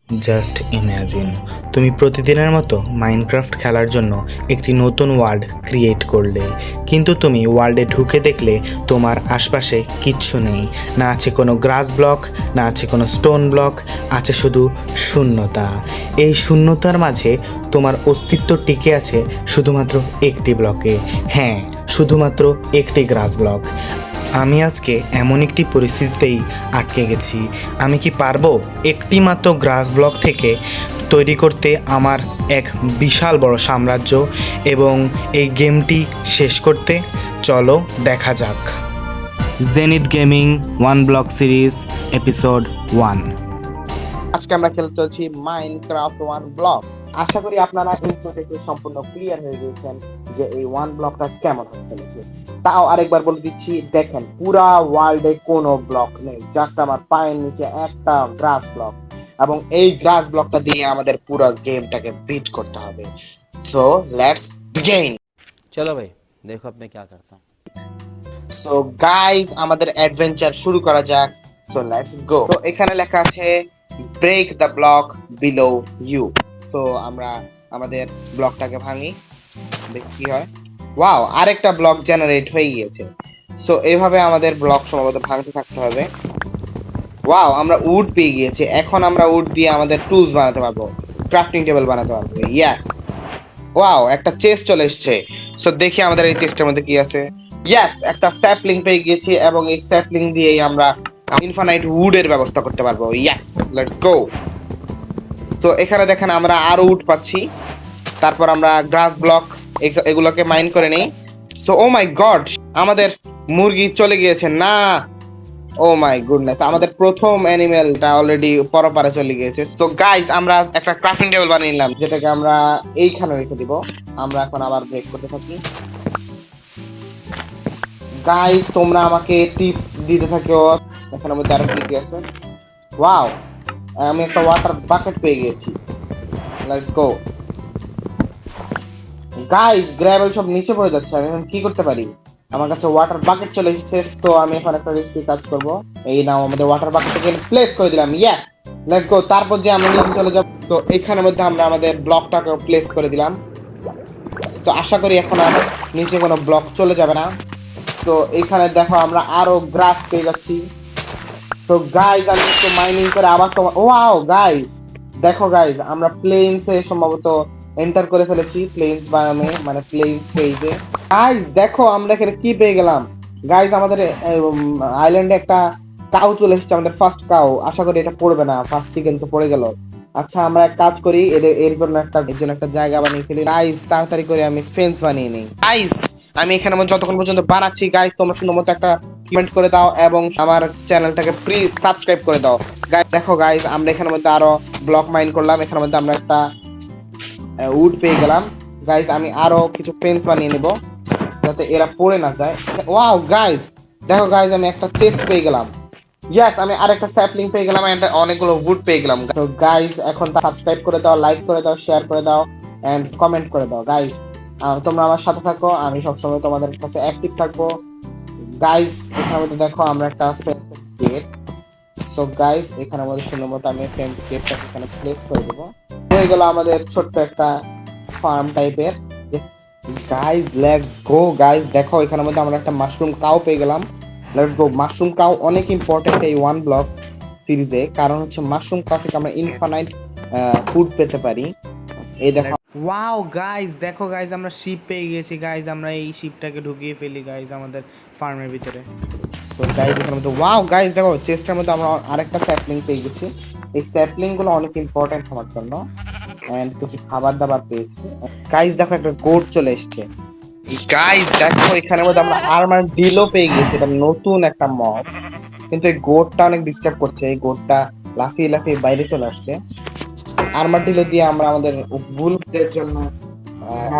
Just imagine, তুমি প্রতিদিনের মতো মাইনক্রাফট খেলার জন্য একটি নতুন ওয়ার্ল্ড ক্রিয়েট করলে, কিন্তু তুমি ওয়ার্ল্ডে ঢুকে দেখলে তোমার আশপাশে কিচ্ছু নেই। না আছে কোনো গ্রাস ব্লক, না আছে কোনো স্টোন ব্লক, আছে শুধু শূন্যতা। এই শূন্যতার মাঝে তোমার অস্তিত্ব টিকে আছে শুধুমাত্র একটি ব্লকে। হ্যাঁ, শুধুমাত্র একটি গ্রাস ব্লক। আমি আজকে এমন একটি পরিস্থিতিতেই আটকে গেছি। আমি কি পারবো একটি মাত্র গ্রাস ব্লক থেকে তৈরি করতে আমার এক বিশাল বড় সাম্রাজ্য এবং এই গেমটি শেষ করতে? চলো দেখা যাক। Zenith gaming one block series episode 1। আজকে আমরা খেলতে চলছি মাইনক্রাফট ওয়ান ব্লক। আশা করি আপনারা ইন্ট্রো দেখে সম্পূর্ণ ক্লিয়ার হয়ে গিয়েছেন যে এই ওয়ান ব্লকটা কেমন হতে চলেছে। তাও আরেকবার বলে দিচ্ছি, দেখেন পুরা ওয়ার্ল্ডে কোনো ব্লক নেই, জাস্ট আমার পায়ের নিচে একটা গ্রাস ব্লক, এবং এই গ্রাস ব্লকটা দিয়ে আমাদের পুরো গেমটাকে বিট করতে হবে। So let's begin. चलो भाई देखो अब मैं क्या करता हूँ। সো গাইস, আমাদের অ্যাডভেঞ্চার শুরু করা যাক। So let's go. তো এখানে লেখা আছে break the block below you. সো আমরা আমাদের ব্লকটাকে ভাঙি, দেখি কি হয়। ওয়াও, আরেকটা ব্লক জেনারেট হয়ে গিয়েছে। সো এইভাবে আমাদের ব্লক সম্ভবত ভাঙতে থাকতে হবে। ওয়াও, আমরা উড পেয়ে গিয়েছি। এখন আমরা উড দিয়ে আমাদের টুলস বানাতে পারবো, ক্রাফটিং টেবিল বানাতে পারবো। ইয়েস, ওয়াও, একটা চেস্ট চলে এসেছে। সো দেখি আমাদের এই চেস্টের মধ্যে কি আছে। ইয়েস, একটা স্যাপলিং পেয়ে গিয়েছি এবং এই স্যাপলিং দিয়েই আমরা ইনফানাইট উডের ব্যবস্থা করতে পারবো। Yes, let's go. সো এখানে দেখেন আমরা আরো উড পাচ্ছি। তারপর আমরা গ্রাস ব্লক এগুলোকে মাইন করে নেই। সো ও মাই গড, আমাদের মুরগি চলে গিয়েছে না। ও মাই গুডনেস, আমাদের প্রথম অ্যানিমেলটা অলরেডি পরপারে চলে গিয়েছে। তো গাইজ, আমরা একটা ক্রাফটিং টেবিল বানিয়ে নিলাম, যেটাকে আমরা এইখানে রেখে দিব। আমরা এখন আবার ব্রেক করতে থাকি। গাইজ, তোমরা আমাকে টিপস দিতে থাকো। এখানে মধ্যে আরো কি কি আছে। ওয়াও, আমি একটা ওয়াটার বাকেট পেয়ে গেছি। Let's go. গাইজ, গ্র্যাভেল সব নিচে পড়ে যাচ্ছে, আমি এখন কি করতে পারি? আমার কাছে ওয়াটার বাকেট চলে এসেছে। তো আমি এখন একটা রিস্কি কাজ করব। এই নাও, আমাদের ওয়াটার বাকেটটাকে প্লেস করে দিলাম। Yes, let's go. তারপর যে আমরা নিচে চলে যাব। তো এখানের মধ্যে আমরা আমাদের ব্লকটাকে প্লেস করে দিলাম। তো আশা করি এখন আর নিচে কোনো ব্লক চলে যাবে না। তো এখানে দেখো আমরা আরো গ্রাস পেয়ে যাচ্ছি। তো গাইজ, আমি একটু মাইনিং করে আবার তোমার, ওয়াও গাইজ দেখো গাইজ, আমরা প্লেনসে সম্ভবত এন্টার করে ফেলেছি, প্লেনস বায়োমে, মানে প্লেনস পেজে। গাইজ দেখো আমরা এখানে কি পেয়ে গেলাম। গাইজ, আমাদের আইল্যান্ডে একটা কাউ চলে এসেছে, আমাদের ফার্স্ট কাউ। আশা করি এটা পড়বে না, ফার্স্ট চিকেন তো পড়ে গেল। আচ্ছা, আমরা এক কাজ করি, এর জন্য একটা জায়গা বানিয়ে ফেলি। গাইজ তাড়াতাড়ি করে আমি ফেন্স বানিয়ে নিই। গাইজ, আমি এখানে যতক্ষণ পর্যন্ত বানাচ্ছি, গাইজ তোমরা সুন্দর মতো একটা কমেন্ট করে দাও এবং আমার চ্যানেলটাকে প্লিজ সাবস্ক্রাইব করে দাও। গাইজ দেখো গাইজ, আমরা এখানের মধ্যে আরো ব্লক মাইন করলাম। এখানের মধ্যে আমরা একটা উড পেয়ে গেলাম। গাইজ, আমি আরো কিছু ফেন্স বানিয়ে নিব যাতে এরা পড়ে না যায়। ওয়াও গাইজ দেখো গাইজ, আমি একটা চেস্ট পেয়ে গেলাম। ইয়েস, আমি আরেকটা স্যাপলিং পেয়ে গেলাম এন্ড অনেকগুলো উড পেয়ে গেলাম। তো গাইজ, এখন সাবস্ক্রাইব করে দাও, লাইক করে দাও, শেয়ার করে দাও এন্ড কমেন্ট করে দাও। গাইজ, তোমরা আমার সাথে থাকো, আমি সবসময় তোমাদের কাছে অ্যাক্টিভ থাকবো। গাইজ, এখানের মধ্যে দেখো আমরা একটা ফেন্স গেট। সো গাইজ, এখানে আমাদের সুন্দর মতো আমি ফেন্স গেটটাকে এখানে প্লেস করে দেবো। হয়ে গেল আমাদের ছোট্ট একটা ফার্ম টাইপের। Guys let's go. গাইজ দেখো, এখানের মধ্যে আমরা একটা মাশরুম কাউ পেয়ে গেলাম। Let's go. মাশরুম কাউ অনেক ইম্পর্টেন্ট এই ওয়ান ব্লক সিরিজে, কারণ হচ্ছে মাশরুম কাউ থেকে আমরা ইনফাইনাইট ফুড পেতে পারি। এই দেখো। ওয়াও গাইজ দেখো গাইজ, আমরা শিপ পেয়ে গেছি। গাইজ আমরা এই শিপটাকে ঢুকিয়ে ফেলি গাইজ আমাদের ফার্মের ভিতরে। তো গাইজ এখানের মধ্যে ওয়াও গাইজ দেখো, চেস্টের মধ্যে আমরা আরেকটা স্যাপলিং পেয়ে গেছি। এই স্যাপলিং গুলো অনেক ইম্পর্টেন্ট আমার জন্য। এন্ড কিছু খাবার দাবার পেয়েছি। গাইজ দেখো, একটা গোট চলে এসেছে। গাইজ দেখো, এখানের মধ্যে আমরা আর্মার ডিলও পেয়ে গেছি। এটা নতুন একটা মব, কিন্তু এই গোটটা অনেক ডিস্টার্ব করছে। এই গোটটা লাফিয়ে লাফিয়ে বাইরে চলে আসছে। আর্মার ডিলো দিয়ে আমরা আমাদের উলফদের জন্য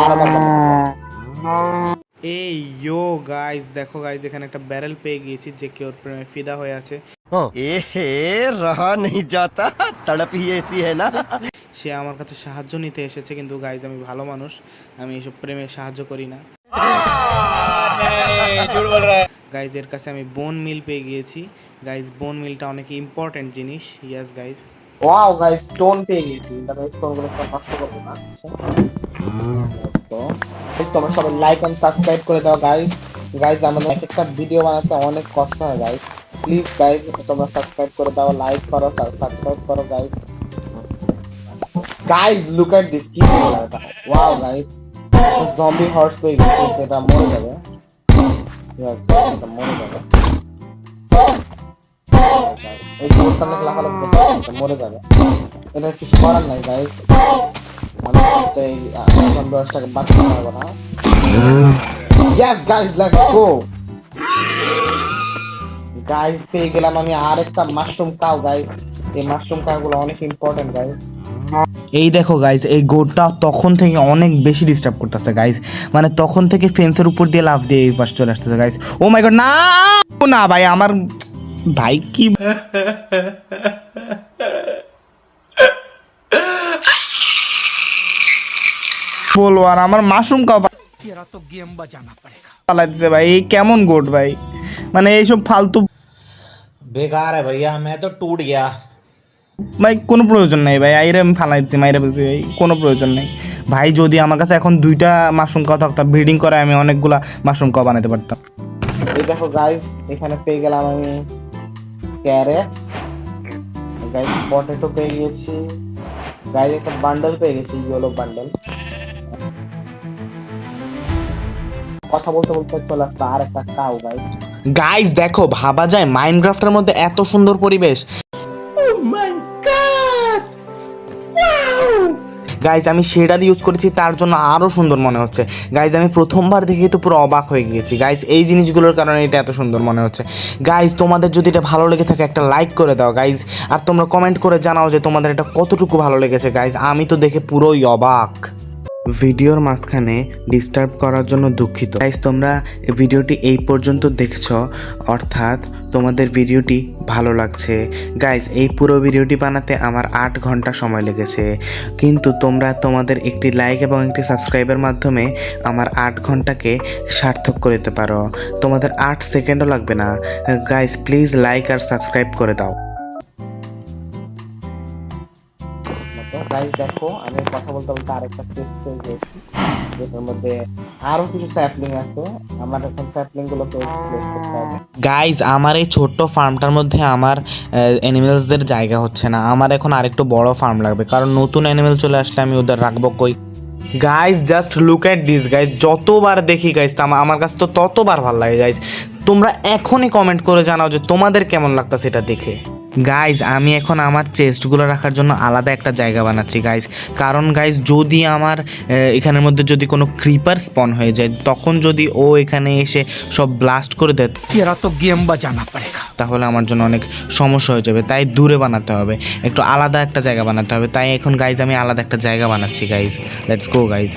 আর্মার এই ইয়ো গাইজ দেখো গাইজ, এখানে একটা ব্যারেল পেয়ে গিয়েছি যে কেউ প্রেমে ফিদা হয়ে আছে। এহে रहा नहीं जाता तड़प ही ऐसी है ना। সে আমার কাছে সাহায্য নিতে এসেছে, কিন্তু গাইজ আমি ভালো মানুষ, আমি এসব প্রেমে সাহায্য করি না। গাইজ এর কাছে আমি বোন মিল পেয়ে গিয়েছি। গাইজ বোন মিলটা অনেক ইম্পর্টেন্ট জিনিস। Yes guys, wow guys, stone পেয়ে গেছি। তবে স্টোন গুলো তো নষ্ট করবো না। তো guys, তোমরা সবাই লাইক এন্ড সাবস্ক্রাইব করে দাও গাইস। গাইস আমাদের এক একটা ভিডিও বানাতে অনেক কষ্ট হয় গাইস। প্লিজ গাইস তোমরা সাবস্ক্রাইব করে দাও, লাইক করো, সাবস্ক্রাইব করো guys. Guys look at this, কি ওয়াও গাইস, জম্বি হর্স পেয়ে গেছি, এটা মরে যাবে। Yes, এটা মরে যাবে। এই গোলটা নাকি লাফালাফি করতে হবে, এটা মরে যাবে। এটা কিছু করার নাই গাইস, আমি তো এই জম্বি হর্সটাকে বাঁচাতে পারবো না। Yes guys, let's go. Guys পেয়ে গেলাম আমি আরেকটা মাশরুম কাউ গাইস। এই মাশরুম কাউগুলো অনেক ইম্পর্টেন্ট গাইস। এই দেখো গাইজ, এই গোটটা তখন থেকে অনেক বেশি ডিস্টার্ব করতেছে গাইজ, মানে তখন থেকে ফেন্সের উপর দিয়ে লাফ দিয়ে এই পাশ চলে আসতেছে গাইজ। ও মাই গড, না না ভাই, আমার ভাই কি বলবো আর, আমার মাশরুম কাউ পালাইছে ভাই। এই কেমন গোট ভাই, মানে এইসব ফালতু बेकार है भैया, मैं तो टूट गया। ভাই কোনো প্রয়োজন নেই ভাই, আইরে আমি ফালাইছি মাইরে বলছি ভাই, কোনো প্রয়োজন নেই ভাই। যদি আমার কাছে এখন 2টা মাশরুম কাও থাকতো, ব্রিডিং করে আমি অনেকগুলা মাশরুম কাও বানাতে পারতাম। এই দেখো গাইস, এখানে পেয়ে গেলাম আমি ক্যারেটস গাইস, পটেটো পেয়ে গেছি গাইস, একটা বান্ডেল পেয়ে গেছি, ইয়েলো বান্ডেল। কথা বলতে বলতে চলে আসলো আর একটা কাউ গাইস। গাইজ দেখো, ভাবা যায় মাইনক্রাফটের মধ্যে এত সুন্দর পরিবেশ। গাইজ আমি শেডার ইউজ করেছি, তার জন্য আরও সুন্দর মনে হচ্ছে। গাইজ আমি প্রথমবার দেখে তো পুরো অবাক হয়ে গিয়েছি গাইজ, এই জিনিসগুলোর কারণে এটা এত সুন্দর মনে হচ্ছে। গাইজ তোমাদের যদি এটা ভালো লেগে থাকে একটা লাইক করে দাও গাইজ, আর তোমরা কমেন্ট করে জানাও যে তোমাদের এটা কতটুকু ভালো লেগেছে গাইজ। আমি তো দেখে পুরোই অবাক। ভিডিওর মাঝখানে ডিস্টার্ব করার জন্য দুঃখিত গাইজ। তোমরা ভিডিওটি এই পর্যন্ত দেখছো, অর্থাৎ তোমাদের ভিডিওটি ভালো লাগছে গাইজ। এই পুরো ভিডিওটি বানাতে আমার 8 ঘন্টা সময় লেগেছে, কিন্তু তোমরা তোমাদের একটি লাইক এবং একটি সাবস্ক্রাইবের মাধ্যমে আমার 8 ঘন্টাকে সার্থক করে দিতে পারো। তোমাদের 8 সেকেন্ডও লাগবে না গাইজ, প্লিজ লাইক আর সাবস্ক্রাইব করে দাও। গাইস দেখো, আমি কথা বলতে বলতে আরেকটা চেস্ট পেয়ে গেছি, যেটার মধ্যে আরো কিছু স্যাপলিং আছে। আমার এখন স্যাপলিং গুলোকে প্লেস করতে হবে। গাইজ আমার এই ছোট্ট ফার্মটার মধ্যে আমার অ্যানিমেলসদের জায়গা হচ্ছে না, আমার এখন আরেকটু বড় ফার্ম লাগবে, কারণ নতুন অ্যানিমেল চলে আসলে আমি ওদের রাখবো কই। Guys just look at this guys, যতবার দেখি গাইজ আমার কাছে তো ততবার ভালো লাগে গাইজ। তোমরা এখনই কমেন্ট করে জানাও যে তোমাদের কেমন লাগতাছে এটা দেখে। গাইজ আমি এখন আমার চেস্টগুলো রাখার জন্য আলাদা একটা জায়গা বানাচ্ছি গাইজ, কারণ গাইজ যদি আমার এখানের মধ্যে যদি কোনো ক্রিপার স্পন হয়ে যায়, তখন যদি ও এখানে এসে সব ব্লাস্ট করে দেয়, तेरा तो गेम बजाना पड़ेगा। তাহলে আমার জন্য অনেক সমস্যা হয়ে যাবে। তাই দূরে বানাতে হবে, একটু আলাদা একটা জায়গা বানাতে হবে। তাই এখন গাইজ আমি আলাদা একটা জায়গা বানাচ্ছি guys. Let's go guys.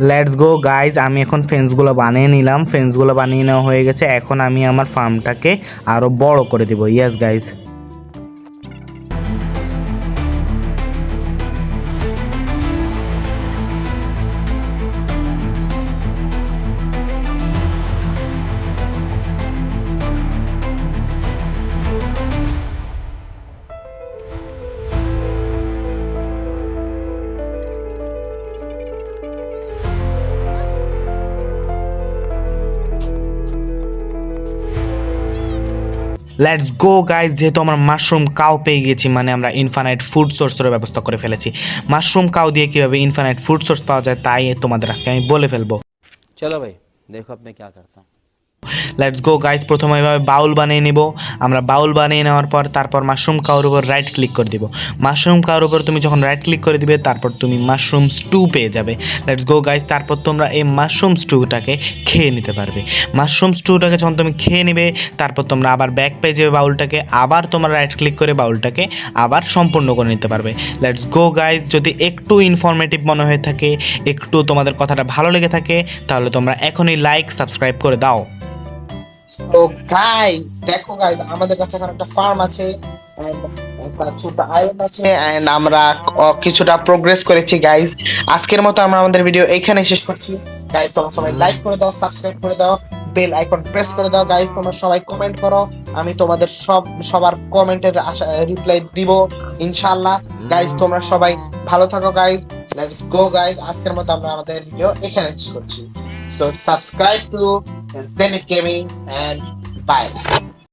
Let's go guys, আমি এখন ফেন্সগুলো বানিয়ে নিলাম, ফেন্সগুলো বানিয়ে নেওয়া হয়ে গেছে। এখন আমি আমার ফার্মটাকে আরও বড় করে দিব। Yes guys. Let's go guys, যেহেতু আমরা মাশরুম কাউ পেয়ে গেছি, মানে আমরা ইনফানাইট ফুড সোর্সের ব্যবস্থা করে ফেলেছি। মাশরুম কাউ দিয়ে কীভাবে ইনফানাইট ফুড সোর্স পাওয়া যায় তাই তোমাদের আজকে আমি বলে ফেলবো। चलो भाई देखो अब मैं क्या करता हूँ। লেটস গো গাইস, প্রথমে এভাবে বাউল বানিয়ে নেব আমরা। বাউল বানিয়ে নেওয়ার পর তারপর মাশরুম কাউর উপর রাইট ক্লিক করে দিব। মাশরুম কাউর উপর তুমি যখন রাইট ক্লিক করে দিবে তারপর তুমি মাশরুম স্টু পেয়ে যাবে। লেটস গো গাইস, তারপর তোমরা এই মাশরুম স্টুটাকে খেয়ে নিতে পারবে। মাশরুম স্টুটাকে যখন তুমি খেয়ে নেবে তারপর তোমরা আবার ব্যাক পেয়ে যাবে বাউলটাকে, আবার তোমরা রাইট ক্লিক করে বাউলটাকে আবার সম্পূর্ণ করে নিতে পারবে। লেটস গো গাইস, যদি একটু ইনফরমেটিভ মনে হয়ে থাকে, একটু তোমাদের কথাটা ভালো লেগে থাকে, তাহলে তোমরা এখনই লাইক সাবস্ক্রাইব করে দাও। তো গাইস দেখো গাইস, আমাদের কাছে এখন একটা ফার্ম আছে and একটা ছোট আইল্যান্ড আছে এন্ড আমরা কিছুটা প্রোগ্রেস করেছি গাইস। আজকের মতো আমরা আমাদের ভিডিও এইখানে শেষ করছি গাইস। তোমরা সবাই লাইক করে দাও, সাবস্ক্রাইব করে দাও, বেল আইকন প্রেস করে দাও গাইস। তোমরা সবাই কমেন্ট করো, আমি তোমাদের সবার কমেন্টের রিপ্লাই দিব ইনশাআল্লাহ গাইস। তোমরা সবাই ভালো থাকো গাইস। লেটস গো গাইস, আজকের মতো আমরা আমাদের ভিডিও এখানে শেষ করছি। So subscribe to Zenith Gaming and bye.